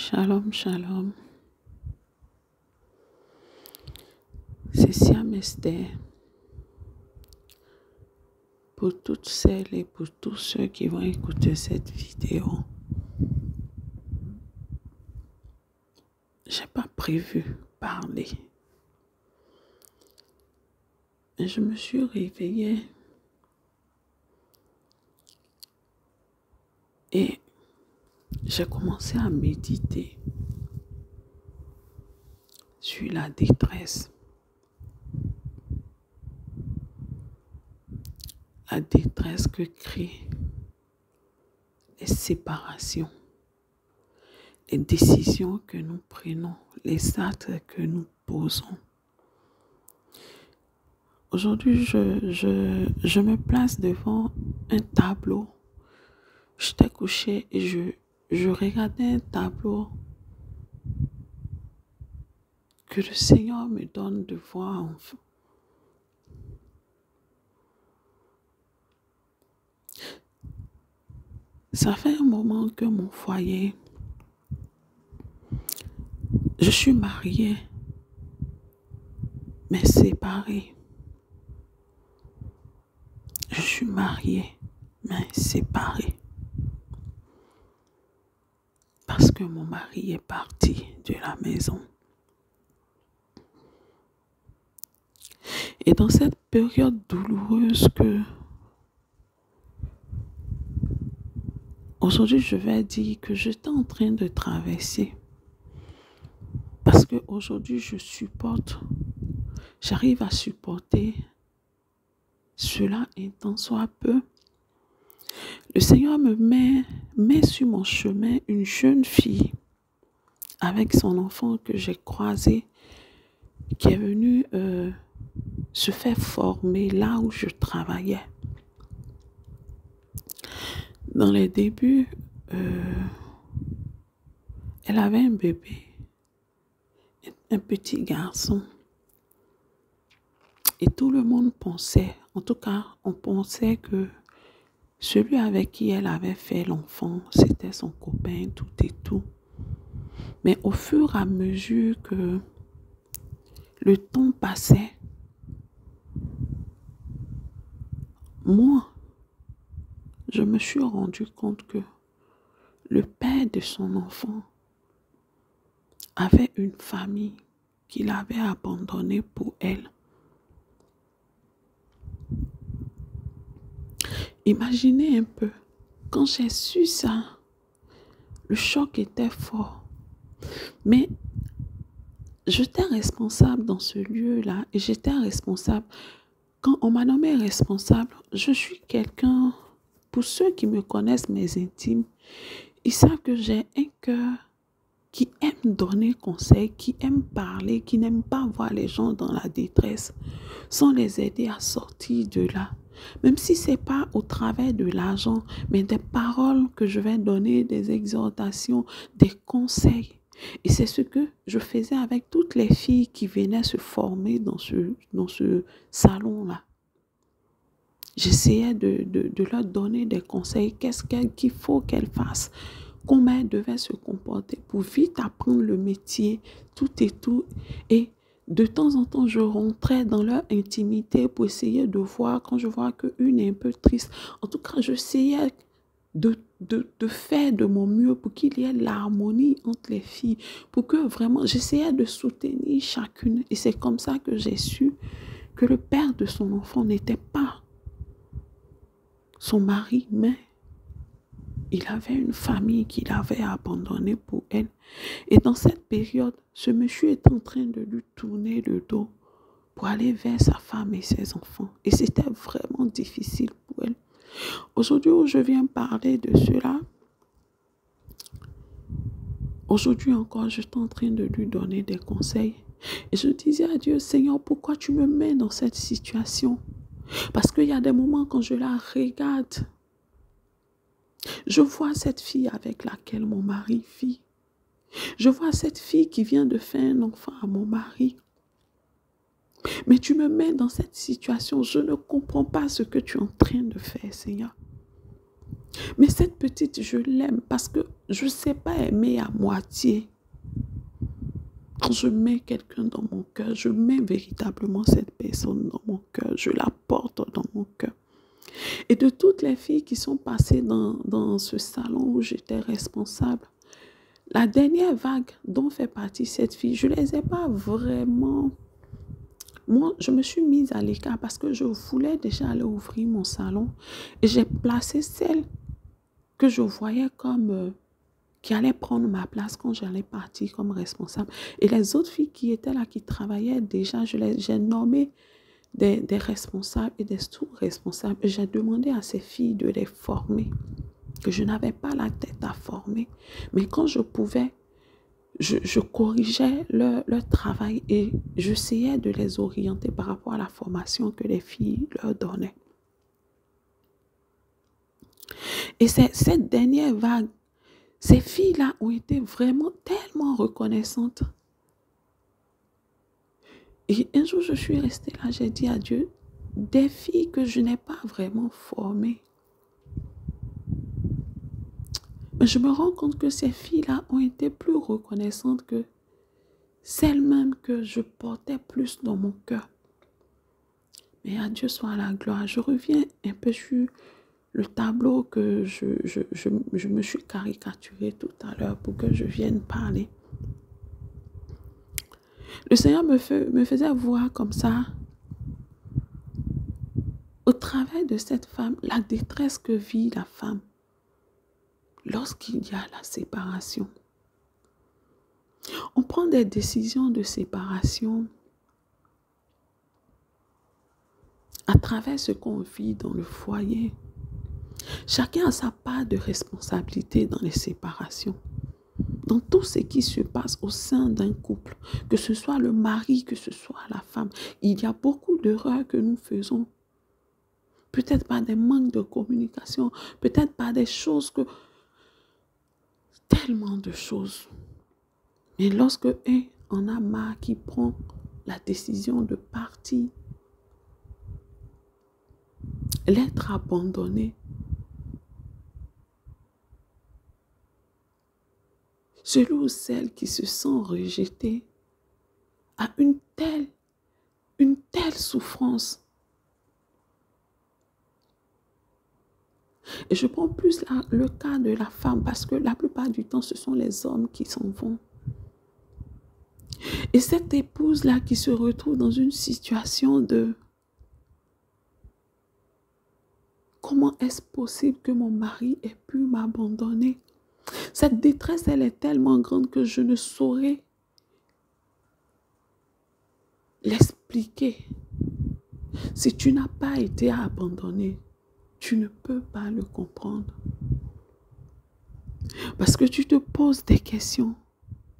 Shalom, shalom. C'est Siam Esther. Pour toutes celles et pour tous ceux qui vont écouter cette vidéo, j'ai pas prévu parler. Mais je me suis réveillée et j'ai commencé à méditer sur la détresse. La détresse que créent les séparations, les décisions que nous prenons, les actes que nous posons. Aujourd'hui, je me place devant un tableau. J'étais couchée et je regardais un tableau que le Seigneur me donne de voir enfin. Ça fait un moment que mon foyer, je suis mariée, mais séparée. Je suis mariée, mais séparée. Parce que mon mari est parti de la maison. Et dans cette période douloureuse que aujourd'hui je vais dire que j'étais en train de traverser, parce que aujourd'hui j'arrive à supporter cela un tant soit peu. Le Seigneur me met sur mon chemin une jeune fille avec son enfant que j'ai croisé, qui est venue se faire former là où je travaillais. Dans les débuts, elle avait un bébé, un petit garçon. Et tout le monde pensait, en tout cas, on pensait que celui avec qui elle avait fait l'enfant, c'était son copain, tout et tout. Mais au fur et à mesure que le temps passait, moi, je me suis rendu compte que le père de son enfant avait une famille qu'il avait abandonnée pour elle. Imaginez un peu, quand j'ai su ça, le choc était fort. Mais j'étais responsable dans ce lieu-là et j'étais responsable. Quand on m'a nommé responsable, je suis quelqu'un, pour ceux qui me connaissent, mes intimes, ils savent que j'ai un cœur qui aime donner conseil, qui aime parler, qui n'aime pas voir les gens dans la détresse, sans les aider à sortir de là. Même si ce n'est pas au travers de l'argent, mais des paroles que je vais donner, des exhortations, des conseils. Et c'est ce que je faisais avec toutes les filles qui venaient se former dans ce salon-là. J'essayais de leur donner des conseils, qu'est-ce qu'il faut qu'elles fassent, comment elles devaient se comporter pour vite apprendre le métier, tout et tout. Et de temps en temps, je rentrais dans leur intimité pour essayer de voir, quand je vois qu'une est un peu triste. En tout cas, j'essayais de faire de mon mieux pour qu'il y ait l'harmonie entre les filles, pour que vraiment, j'essayais de soutenir chacune. Et c'est comme ça que j'ai su que le père de son enfant n'était pas son mari, mais il avait une famille qu'il avait abandonnée pour elle. Et dans cette période, ce monsieur est en train de lui tourner le dos pour aller vers sa femme et ses enfants. Et c'était vraiment difficile pour elle. Aujourd'hui où je viens parler de cela, aujourd'hui encore, je suis en train de lui donner des conseils. Et je disais à Dieu, Seigneur, pourquoi tu me mets dans cette situation? Parce qu'il y a des moments quand je la regarde, je vois cette fille avec laquelle mon mari vit. Je vois cette fille qui vient de faire un enfant à mon mari. Mais tu me mets dans cette situation, je ne comprends pas ce que tu es en train de faire, Seigneur. Mais cette petite, je l'aime parce que je ne sais pas aimer à moitié. Quand je mets quelqu'un dans mon cœur, je mets véritablement cette personne dans mon cœur. Je la porte dans mon cœur. Et de toutes les filles qui sont passées dans ce salon où j'étais responsable, la dernière vague dont fait partie cette fille, je ne les ai pas vraiment... Moi, je me suis mise à l'écart parce que je voulais déjà aller ouvrir mon salon. Et j'ai placé celle que je voyais comme... qui allait prendre ma place quand j'allais partir comme responsable. Et les autres filles qui étaient là, qui travaillaient déjà, j'ai nommé des responsables et des sous-responsables. J'ai demandé à ces filles de les former, que je n'avais pas la tête à former. Mais quand je pouvais, je corrigeais leur travail et j'essayais de les orienter par rapport à la formation que les filles leur donnaient. Et cette dernière vague, ces filles-là ont été vraiment tellement reconnaissantes. Et un jour, je suis restée là, j'ai dit à Dieu, des filles que je n'ai pas vraiment formées. Mais je me rends compte que ces filles-là ont été plus reconnaissantes que celles-mêmes que je portais plus dans mon cœur. Mais à Dieu soit la gloire. Je reviens un peu sur le tableau que je me suis caricaturé tout à l'heure pour que je vienne parler. Le Seigneur me faisait voir comme ça, au travers de cette femme, la détresse que vit la femme lorsqu'il y a la séparation. On prend des décisions de séparation à travers ce qu'on vit dans le foyer. Chacun a sa part de responsabilité dans les séparations. Dans tout ce qui se passe au sein d'un couple, que ce soit le mari, que ce soit la femme, il y a beaucoup d'erreurs que nous faisons. Peut-être par des manques de communication, peut-être par des choses que... Tellement de choses. Mais lorsque un en a marre qui prend la décision de partir, l'être abandonné, celui ou celle qui se sent rejeté a une telle souffrance. Et je prends plus le cas de la femme parce que la plupart du temps, ce sont les hommes qui s'en vont. Et cette épouse-là qui se retrouve dans une situation de comment est-ce possible que mon mari ait pu m'abandonner? Cette détresse, elle est tellement grande que je ne saurais l'expliquer. Si tu n'as pas été abandonné, tu ne peux pas le comprendre. Parce que tu te poses des questions.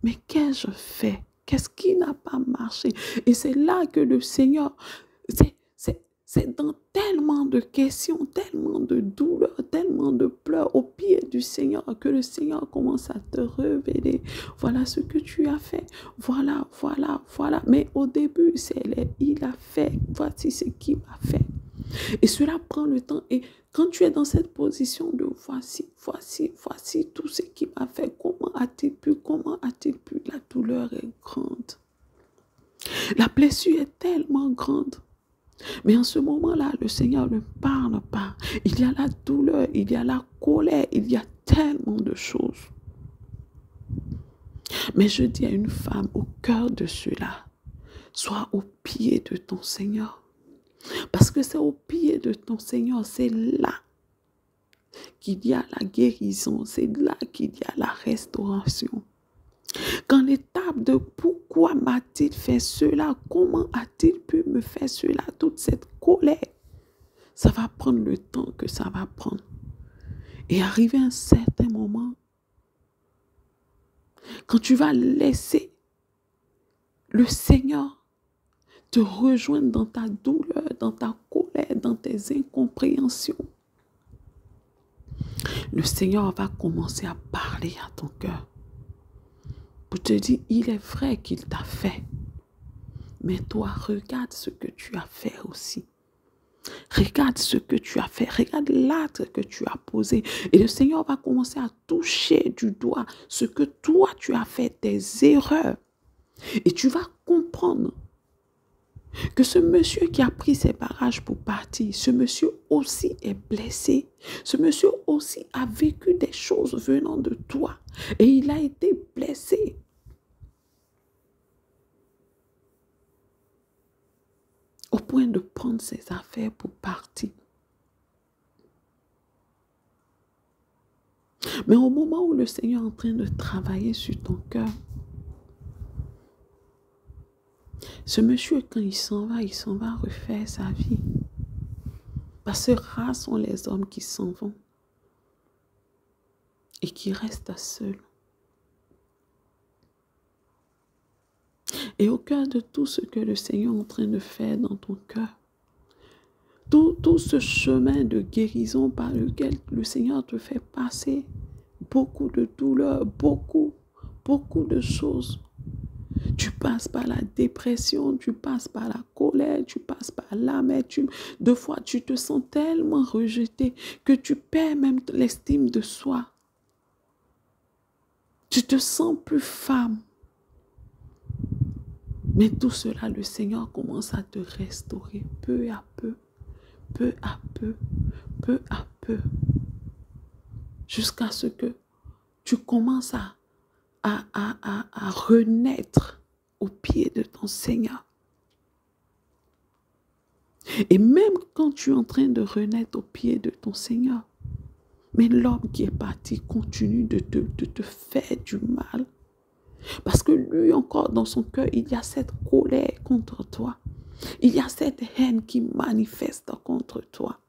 Mais qu'ai-je fait? Qu'est-ce qui n'a pas marché? Et c'est là que le Seigneur, c'est dans tellement de questions, tellement de douleurs, tellement de pleurs au pied du Seigneur que le Seigneur commence à te révéler. Voilà ce que tu as fait. Voilà, voilà, voilà. Mais au début, il a fait. Voici ce qu'il a fait. Et cela prend le temps. Et quand tu es dans cette position de voici tout ce qu'il m'a fait, comment a-t-il pu, la douleur est grande. La blessure est tellement grande. Mais en ce moment-là, le Seigneur ne parle pas. Il y a la douleur, il y a la colère, il y a tellement de choses. Mais je dis à une femme au cœur de cela, sois au pied de ton Seigneur. Parce que c'est au pied de ton Seigneur, c'est là qu'il y a la guérison, c'est là qu'il y a la restauration. Quand l'étape de pourquoi m'a-t-il fait cela, comment a-t-il pu me faire cela, toute cette colère, ça va prendre le temps que ça va prendre. Et arrivé à un certain moment, quand tu vas laisser le Seigneur te rejoindre dans ta douleur, dans ta colère, dans tes incompréhensions, le Seigneur va commencer à parler à ton cœur pour te dire, il est vrai qu'il t'a fait, mais toi, regarde ce que tu as fait aussi. Regarde ce que tu as fait. Regarde l'acte que tu as posé. Et le Seigneur va commencer à toucher du doigt ce que toi tu as fait, tes erreurs. Et tu vas comprendre que ce monsieur qui a pris ses bagages pour partir, ce monsieur aussi est blessé. Ce monsieur aussi a vécu des choses venant de toi. Et il a été blessé. Au point de prendre ses affaires pour partir. Mais au moment où le Seigneur est en train de travailler sur ton cœur, ce monsieur, quand il s'en va refaire sa vie. Parce que rares sont les hommes qui s'en vont et qui restent seuls. Et au cœur de tout ce que le Seigneur est en train de faire dans ton cœur, tout ce chemin de guérison par lequel le Seigneur te fait passer beaucoup de douleurs, beaucoup de choses. Tu passes par la dépression, tu passes par la colère, tu passes par l'amertume. Deux fois, tu te sens tellement rejeté que tu perds même l'estime de soi. Tu te sens plus femme. Mais tout cela, le Seigneur commence à te restaurer peu à peu, peu à peu, peu à peu, jusqu'à ce que tu commences à renaître au pied de ton Seigneur. Et même quand tu es en train de renaître au pied de ton Seigneur, mais l'homme qui est parti continue de te faire du mal. Parce que lui encore dans son cœur, il y a cette colère contre toi. Il y a cette haine qui manifeste contre toi.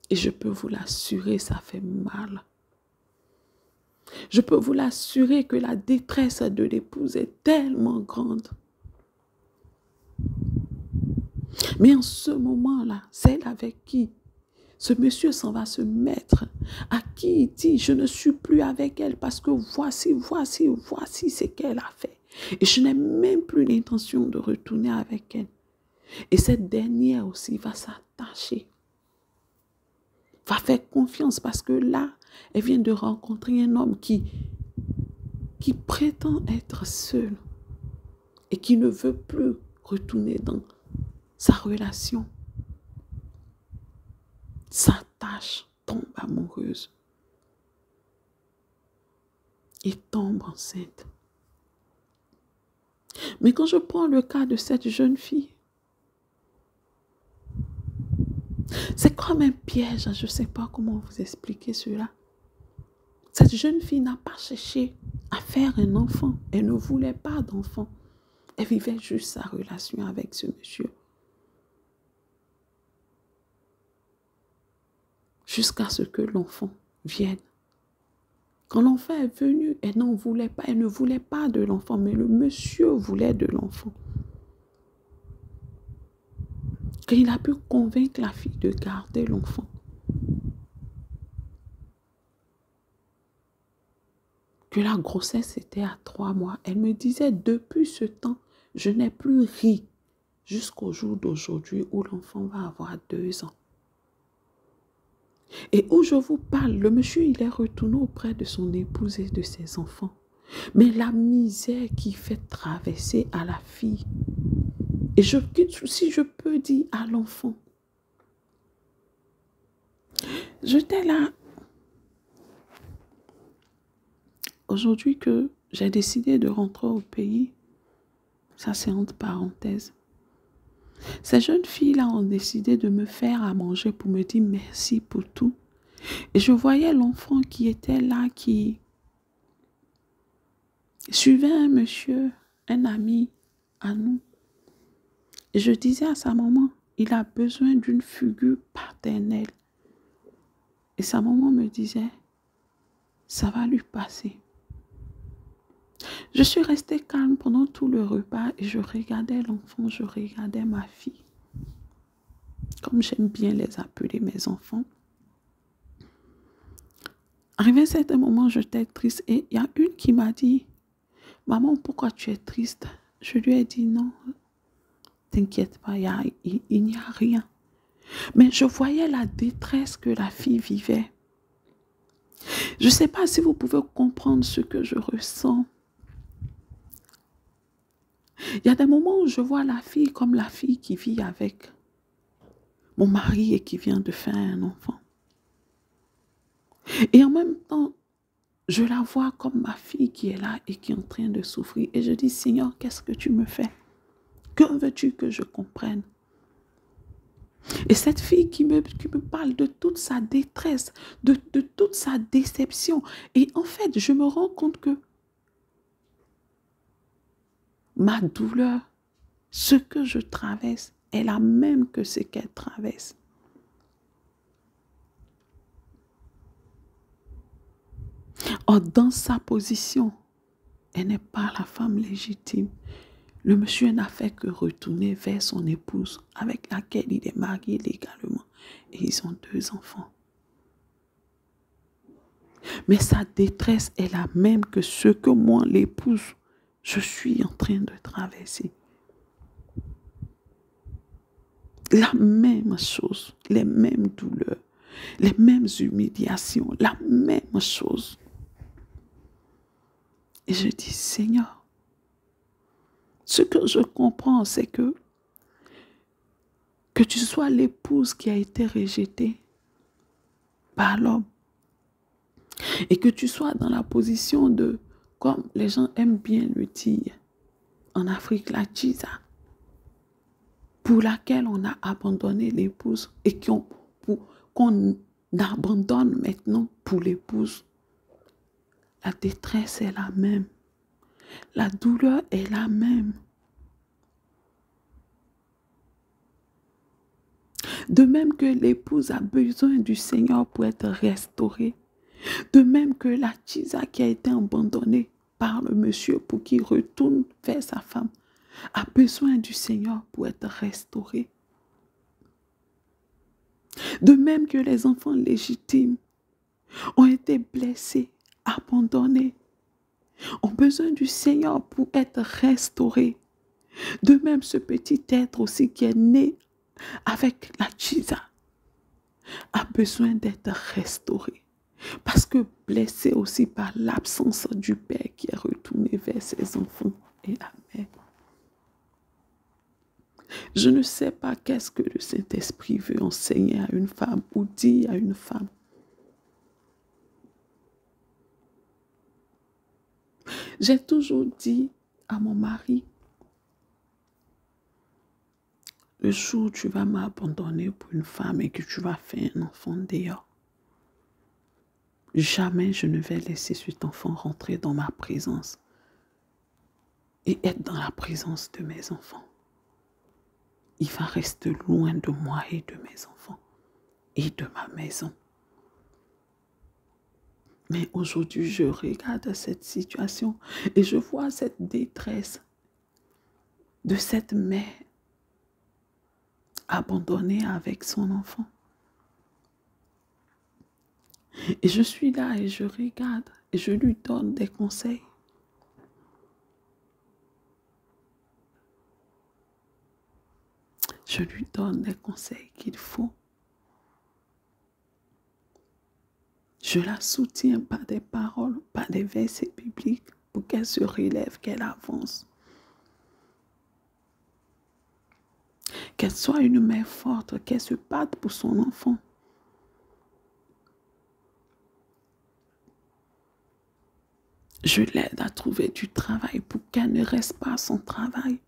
Et je peux vous l'assurer, ça fait mal. Je peux vous l'assurer que la détresse de l'épouse est tellement grande. Mais en ce moment-là, celle avec qui ce monsieur s'en va se mettre, à qui il dit, je ne suis plus avec elle parce que voici ce qu'elle a fait. Et je n'ai même plus l'intention de retourner avec elle. Et cette dernière aussi va s'attacher. Va faire confiance parce que là, elle vient de rencontrer un homme qui prétend être seul et qui ne veut plus retourner dans sa relation. S'attache, tombe amoureuse et tombe enceinte. Mais quand je prends le cas de cette jeune fille, c'est comme un piège, je ne sais pas comment vous expliquer cela. Cette jeune fille n'a pas cherché à faire un enfant. Elle ne voulait pas d'enfant. Elle vivait juste sa relation avec ce monsieur. Jusqu'à ce que l'enfant vienne. Quand l'enfant est venu, elle n'en voulait pas. Elle ne voulait pas de l'enfant, mais le monsieur voulait de l'enfant. Quand il a pu convaincre la fille de garder l'enfant, que la grossesse était à 3 mois, elle me disait, depuis ce temps, je n'ai plus ri jusqu'au jour d'aujourd'hui où l'enfant va avoir 2 ans. Et où je vous parle, le monsieur, il est retourné auprès de son épouse et de ses enfants. Mais la misère qu'il fait traverser à la fille, et si je peux dire à l'enfant, j'étais là, aujourd'hui que j'ai décidé de rentrer au pays, ça c'est entre parenthèses. Ces jeunes filles-là ont décidé de me faire à manger pour me dire merci pour tout. Et je voyais l'enfant qui était là, qui suivait un monsieur, un ami à nous. Et je disais à sa maman, il a besoin d'une figure paternelle. Et sa maman me disait, ça va lui passer. Je suis restée calme pendant tout le repas et je regardais l'enfant, je regardais ma fille. Comme j'aime bien les appeler mes enfants. Arrivé à un certain moment, j'étais triste et il y a une qui m'a dit, maman, pourquoi tu es triste? Je lui ai dit non, t'inquiète pas, il n'y a rien. Mais je voyais la détresse que la fille vivait. Je ne sais pas si vous pouvez comprendre ce que je ressens. Il y a des moments où je vois la fille comme la fille qui vit avec mon mari et qui vient de faire un enfant. Et en même temps, je la vois comme ma fille qui est là et qui est en train de souffrir. Et je dis, Seigneur, qu'est-ce que tu me fais? Que veux-tu que je comprenne? Et cette fille qui me parle de toute sa détresse, de toute sa déception. Et en fait, je me rends compte que ma douleur, ce que je traverse, est la même que ce qu'elle traverse. Or, dans sa position, elle n'est pas la femme légitime. Le monsieur n'a fait que retourner vers son épouse avec laquelle il est marié légalement. Et ils ont 2 enfants. Mais sa détresse est la même que ce que moi, l'épouse, je suis en train de traverser. La même chose, les mêmes douleurs, les mêmes humiliations, la même chose. Et je dis, Seigneur, ce que je comprends, c'est que tu sois l'épouse qui a été rejetée par l'homme et que tu sois dans la position de, comme les gens aiment bien le dire, en Afrique, la tchisa, pour laquelle on a abandonné l'épouse et qu'on abandonne maintenant pour l'épouse. La détresse est la même. La douleur est la même. De même que l'épouse a besoin du Seigneur pour être restaurée. De même que la tchisa qui a été abandonnée par le monsieur pour qu'il retourne vers sa femme a besoin du Seigneur pour être restaurée. De même que les enfants légitimes ont été blessés, abandonnés, ont besoin du Seigneur pour être restaurés. De même, ce petit être aussi qui est né avec la tchisa a besoin d'être restauré. Parce que blessé aussi par l'absence du père qui est retourné vers ses enfants et la mère. Je ne sais pas qu'est-ce que le Saint-Esprit veut enseigner à une femme ou dire à une femme. J'ai toujours dit à mon mari, le jour où tu vas m'abandonner pour une femme et que tu vas faire un enfant dehors, jamais je ne vais laisser cet enfant rentrer dans ma présence et être dans la présence de mes enfants. Il va rester loin de moi et de mes enfants et de ma maison. Mais aujourd'hui, je regarde cette situation et je vois cette détresse de cette mère abandonnée avec son enfant. Et je suis là et je regarde et je lui donne des conseils. Je lui donne des conseils qu'il faut. Je la soutiens par des paroles, par des versets bibliques pour qu'elle se relève, qu'elle avance. Qu'elle soit une mère forte, qu'elle se batte pour son enfant. Je l'aide à trouver du travail pour qu'elle ne reste pas à son travail.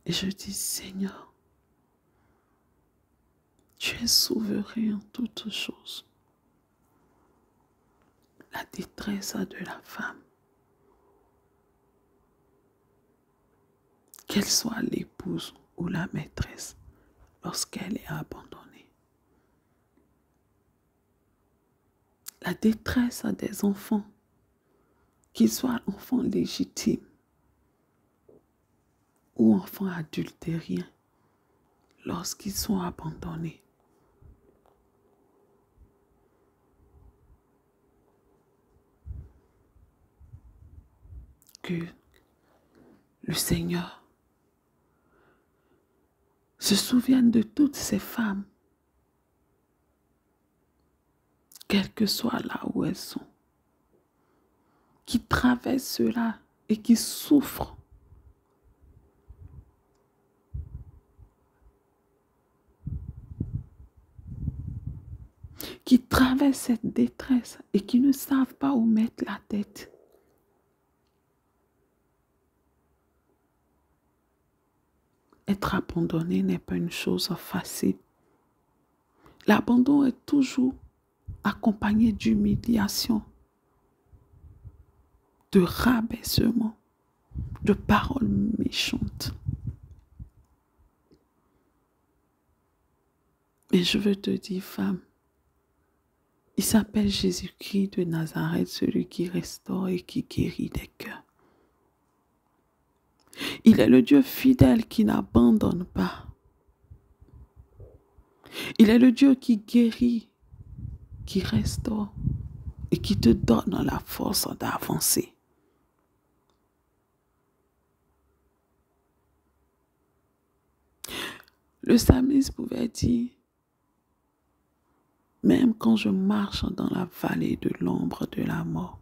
Et je dis, Seigneur, tu es souverain en toutes choses. La détresse de la femme, qu'elle soit l'épouse ou la maîtresse, lorsqu'elle est abandonnée. La détresse des enfants, qu'ils soient enfants légitimes ou enfants adultériens, lorsqu'ils sont abandonnés. Que le Seigneur se souvienne de toutes ces femmes, quelles que soient là où elles sont, qui traversent cela et qui souffrent. Qui traversent cette détresse et qui ne savent pas où mettre la tête. Être abandonné n'est pas une chose facile. L'abandon est toujours accompagné d'humiliation, de rabaissement, de paroles méchantes. Et je veux te dire, femme, il s'appelle Jésus-Christ de Nazareth, celui qui restaure et qui guérit les cœurs. Il est le Dieu fidèle qui n'abandonne pas. Il est le Dieu qui guérit, qui restaure et qui te donne la force d'avancer. Le psalmiste pouvait dire, même quand je marche dans la vallée de l'ombre de la mort,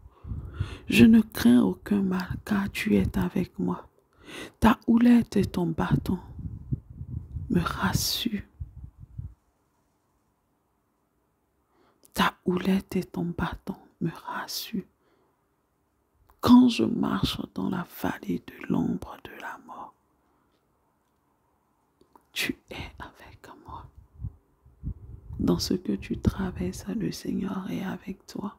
je ne crains aucun mal car tu es avec moi. Ta houlette et ton bâton me rassurent. Ta houlette et ton bâton me rassurent. Quand je marche dans la vallée de l'ombre de la mort, tu es avec moi. Dans ce que tu traverses, le Seigneur est avec toi.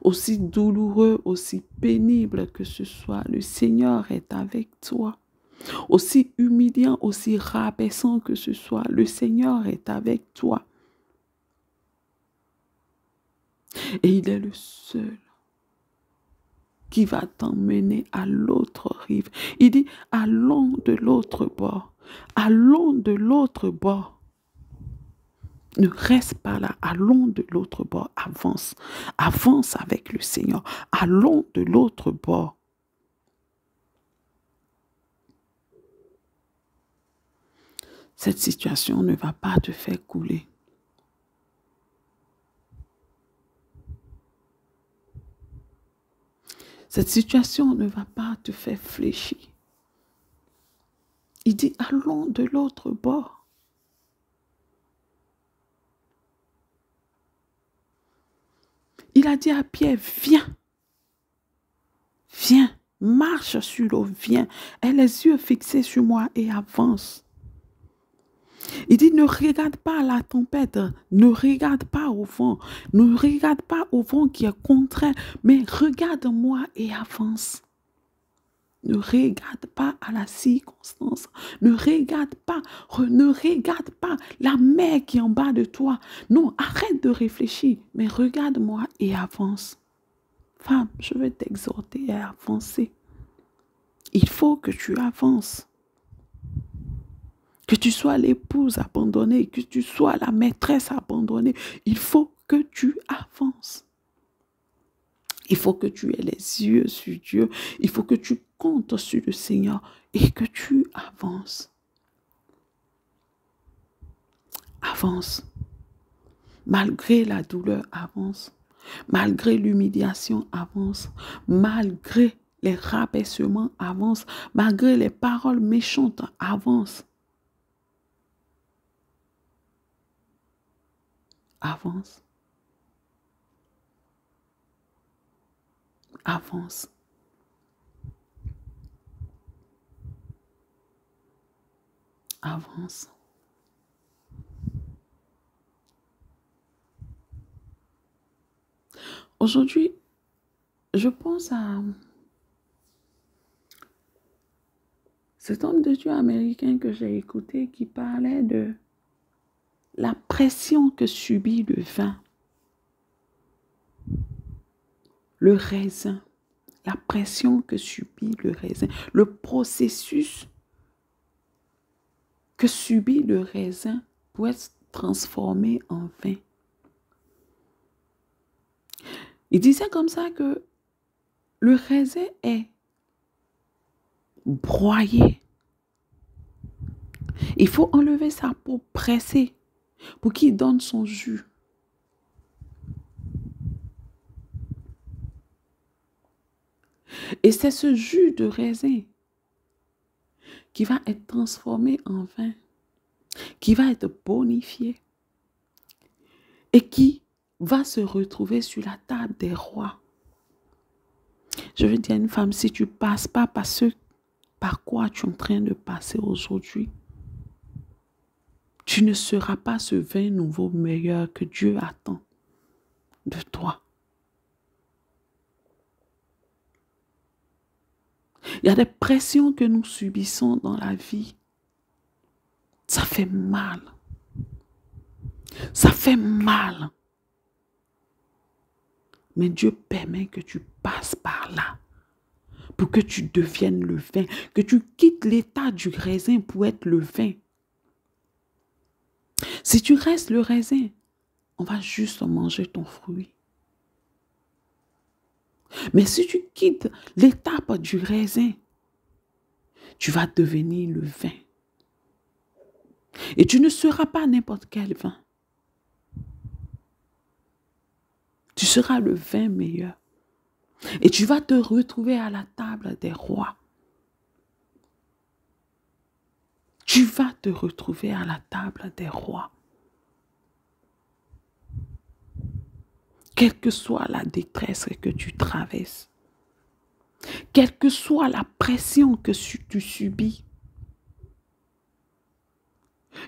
Aussi douloureux, aussi pénible que ce soit, le Seigneur est avec toi. Aussi humiliant, aussi rabaissant que ce soit, le Seigneur est avec toi. Et il est le seul qui va t'emmener à l'autre rive. Il dit, allons de l'autre bord. Allons de l'autre bord. Ne reste pas là, allons de l'autre bord, avance. Avance avec le Seigneur. Allons de l'autre bord. Cette situation ne va pas te faire couler. Cette situation ne va pas te faire fléchir. Il dit, allons de l'autre bord. Il a dit à Pierre, viens, viens, marche sur l'eau, viens. Aie les yeux fixés sur moi et avance. Il dit, ne regarde pas la tempête, ne regarde pas au vent, ne regarde pas au vent qui est contraire, mais regarde-moi et avance. Ne regarde pas à la circonstance, ne regarde pas la mer qui est en bas de toi. Non, arrête de réfléchir, mais regarde-moi et avance. Femme, je veux t'exhorter à avancer. Il faut que tu avances. Que tu sois l'épouse abandonnée, que tu sois la maîtresse abandonnée, il faut que tu avances. Il faut que tu aies les yeux sur Dieu. Il faut que tu comptes sur le Seigneur et que tu avances. Avance. Malgré la douleur, avance. Malgré l'humiliation, avance. Malgré les rabaissements, avance. Malgré les paroles méchantes, avance. Avance. Avance. Avance. Aujourd'hui, je pense à cet homme de Dieu américain que j'ai écouté qui parlait de la pression que subit le vin, le raisin, la pression que subit le raisin, le processus que subit le raisin pour être transformé en vin. Il disait comme ça que le raisin est broyé. Il faut enlever sa peau, presser pour qu'il donne son jus. Et c'est ce jus de raisin qui va être transformé en vin, qui va être bonifié et qui va se retrouver sur la table des rois. Je veux dire à une femme, si tu ne passes pas par ce par quoi tu es en train de passer aujourd'hui, tu ne seras pas ce vin nouveau meilleur que Dieu attend de toi. Il y a des pressions que nous subissons dans la vie. Ça fait mal. Ça fait mal. Mais Dieu permet que tu passes par là pour que tu deviennes le vin, que tu quittes l'état du raisin pour être le vin. Si tu restes le raisin, on va juste manger ton fruit. Mais si tu quittes l'étape du raisin, tu vas devenir le vin. Et tu ne seras pas n'importe quel vin. Tu seras le vin meilleur. Et tu vas te retrouver à la table des rois. Tu vas te retrouver à la table des rois. Quelle que soit la détresse que tu traverses, quelle que soit la pression que tu subis,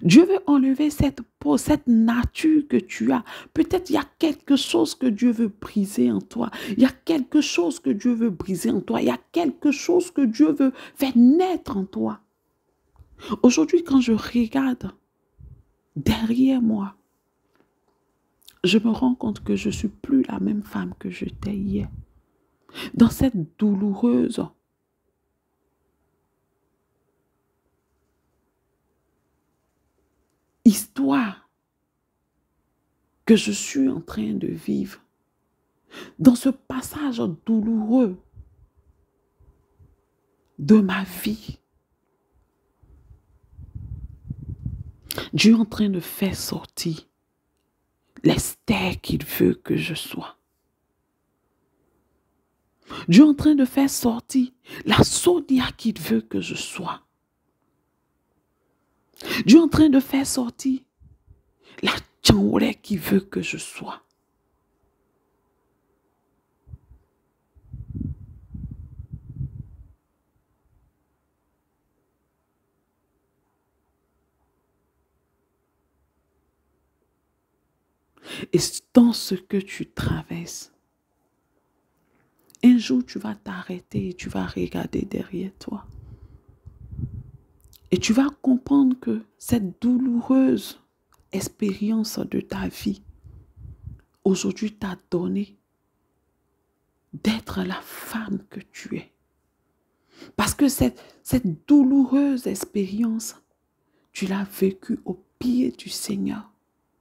Dieu veut enlever cette peau, cette nature que tu as. Peut-être il y a quelque chose que Dieu veut briser en toi. Il y a quelque chose que Dieu veut briser en toi. Il y a quelque chose que Dieu veut faire naître en toi. Aujourd'hui, quand je regarde derrière moi, je me rends compte que je ne suis plus la même femme que j'étais hier. Dans cette douloureuse histoire que je suis en train de vivre, dans ce passage douloureux de ma vie, Dieu est en train de faire sortir l'Esther qu'il veut que je sois. Dieu est en train de faire sortir la Sonia qu'il veut que je sois. Dieu est en train de faire sortir la Tchaoulé qu'il veut que je sois. Et dans ce que tu traverses, un jour tu vas t'arrêter et tu vas regarder derrière toi. Et tu vas comprendre que cette douloureuse expérience de ta vie, aujourd'hui t'a donné d'être la femme que tu es. Parce que cette douloureuse expérience, tu l'as vécue au pied du Seigneur.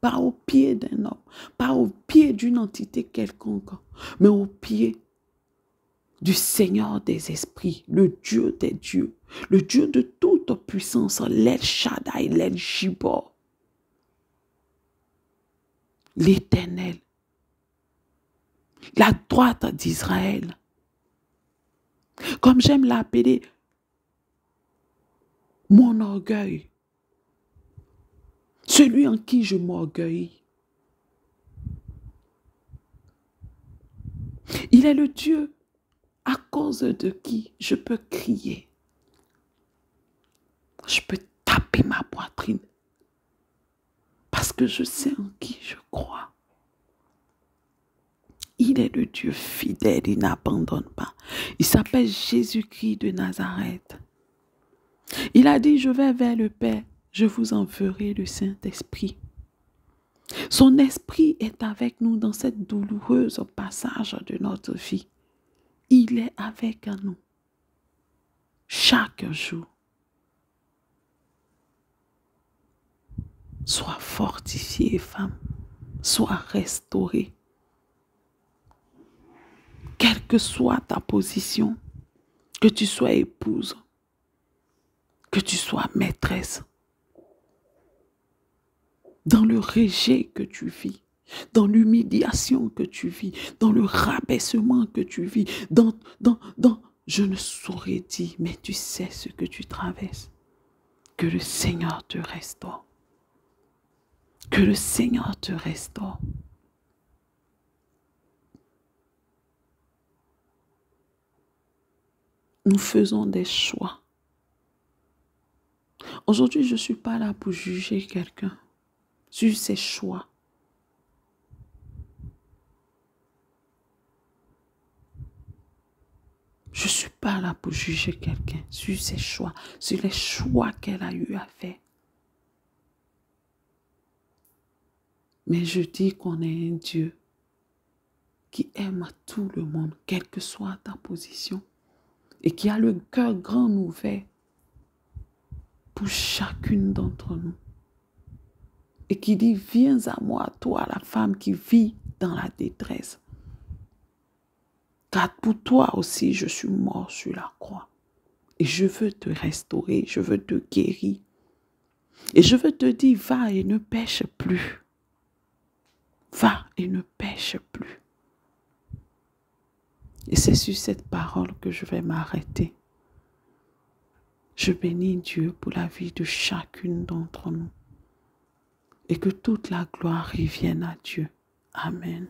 Pas au pied d'un homme, pas au pied d'une entité quelconque, mais au pied du Seigneur des esprits, le Dieu des dieux, le Dieu de toute puissance, l'El Shaddai, l'El Jibor, l'Éternel, la droite d'Israël. Comme j'aime l'appeler, mon orgueil, celui en qui je m'orgueillis. Il est le Dieu à cause de qui je peux crier. Je peux taper ma poitrine parce que je sais en qui je crois. Il est le Dieu fidèle, il n'abandonne pas. Il s'appelle Jésus-Christ de Nazareth. Il a dit, je vais vers le Père, je vous enverrai le Saint-Esprit. Son esprit est avec nous dans cette douloureuse passage de notre vie. Il est avec nous chaque jour. Sois fortifiée, femme. Sois restaurée. Quelle que soit ta position, que tu sois épouse, que tu sois maîtresse, dans le rejet que tu vis, dans l'humiliation que tu vis, dans le rabaissement que tu vis, je ne saurais dire, mais tu sais ce que tu traverses. Que le Seigneur te restaure. Que le Seigneur te restaure. Nous faisons des choix. Aujourd'hui, je ne suis pas là pour juger quelqu'un sur ses choix. Je ne suis pas là pour juger quelqu'un sur ses choix, sur les choix qu'elle a eu à faire. Mais je dis qu'on est un Dieu qui aime à tout le monde, quelle que soit ta position, et qui a le cœur grand ouvert pour chacune d'entre nous. Et qui dit, viens à moi, toi, la femme qui vit dans la détresse. Car pour toi aussi, je suis mort sur la croix. Et je veux te restaurer, je veux te guérir. Et je veux te dire, va et ne pêche plus. Va et ne pêche plus. Et c'est sur cette parole que je vais m'arrêter. Je bénis Dieu pour la vie de chacune d'entre nous. Et que toute la gloire revienne à Dieu. Amen.